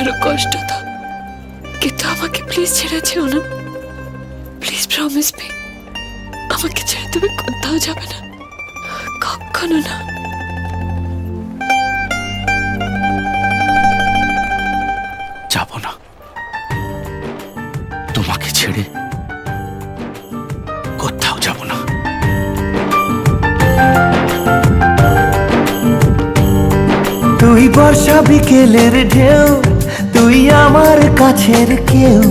আরো কষ্ট দাও, কিন্তু আমাকে প্লিজ ছেড়ে যেও না। প্লিজ প্রমিস মি, আমাকে ছেড়ে তুমি কোথাও যাবে না, কখনো না। যাব না, তোমাকে ছেড়ে কোথাও যাব না। তুই বর্ষা বিকেলের ঢেউ, তুই আমার কাছের কেউ,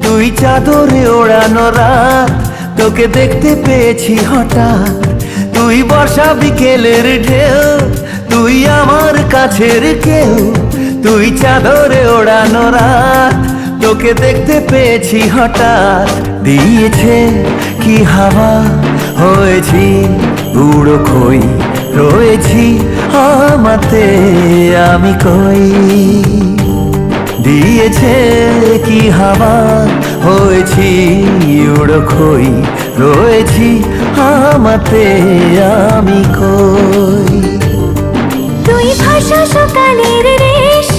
তুই চাদরে ওড়ানো রাত, তোকে দেখতে পেয়েছি হঠাৎ। তুই বর্ষা বিকেলের ঢেউ, তুই আমার কাছের কেউ, তুই চাদরে ওড়ানো রাত, তোকে দেখতে পেয়েছি হঠাৎ। দিয়েছে কি হাওয়া, হয়েছি উড়ো খই, রয়েছি আমাতে আমি কই। দিয়েছে কি হাওয়া, হয়েছি উড়ো খই, রয়েছি আমাতে আমি কই। তুই ভাষা সকালের রেশ,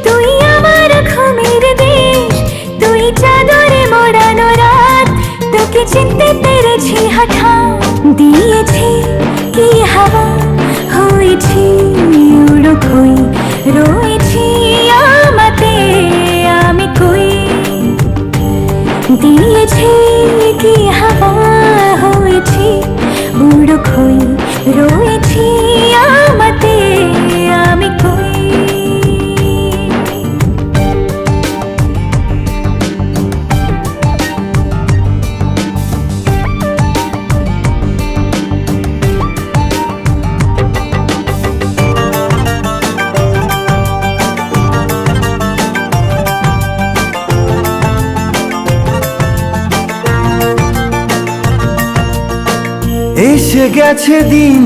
তুই আমার ঘুমের দেশ, তুই চাদরে মোড়ানো রাত, তোকে চিনতে পেরেছি হঠাৎ। দিয়েছি কি হাওয়া, হয়েছি উড়ো খই, রয়েছি আমাতে আমি কই। দিয়েছি কি হাওয়া, হয়েছি উড়ো খই, রয়েছি আমাতে আমি কই। এসে গেছে দিন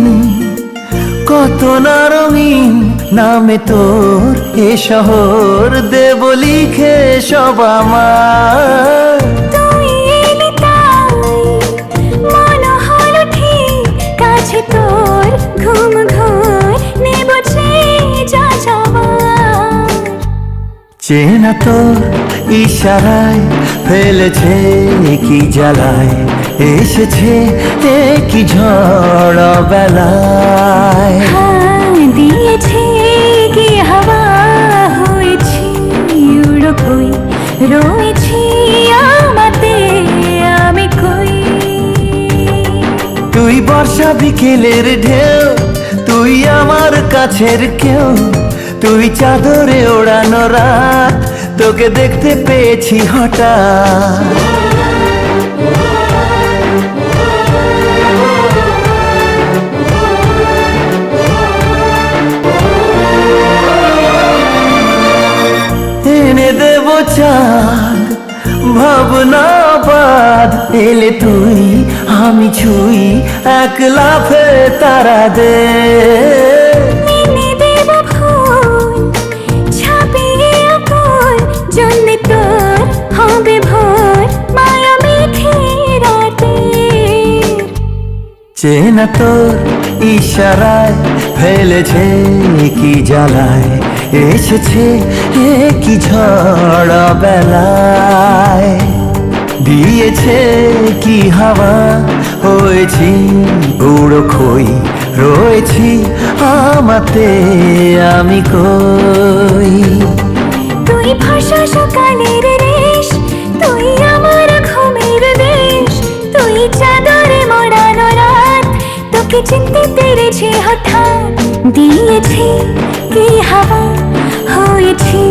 কত না রঙিন, নামে তোর এ শহর দেব লিখে সব আমার। তুই এলি তাই মনে হলো ঠিক, কাছে তোর ঘুম ঘোর নেব যা যাওয়ার। চেনা তোর ইশারায় ফেলেছে কি জ্বালায়, এসেছে কি ঝড় বেলায়। দিয়েছে কি হাওয়া, হয়েছি উড়ো খই, রয়েছি আমাতে আমি কই। তুই বর্ষা বিকেলের ঢেউ, তুই আমার কাছের কেউ, তুই চাদরে ওড়ানো রাত, তোকে দেখতে পেয়েছি হঠাৎ। এনে দেব চাঁদ ভাবনা বাদ, এলে তুই আমি ছুই এক লাফে তারা দে। এনে দেব ফুল ছাপিয়ে আকুল, জন্মে তোর হবে ভোর মায়া মেঘে রাতে। চেনা তোর ইশারায় ফেলেছে কি জ্বালায়, এসেছে কি ঝড় বেলায়। দিয়েছে কি হাওয়া, হয়েছি উড়ো খই, রয়েছি আমাতে আমি কই। তুই ভাষা সকালের রেশ, তুই আমার ঘুমের দেশ, তুই চাদরে মোড়ানো রাত, তোকে চিনতে পেরেছি হঠাৎ। দিয়েছি কি হাওয়া, হয়েছি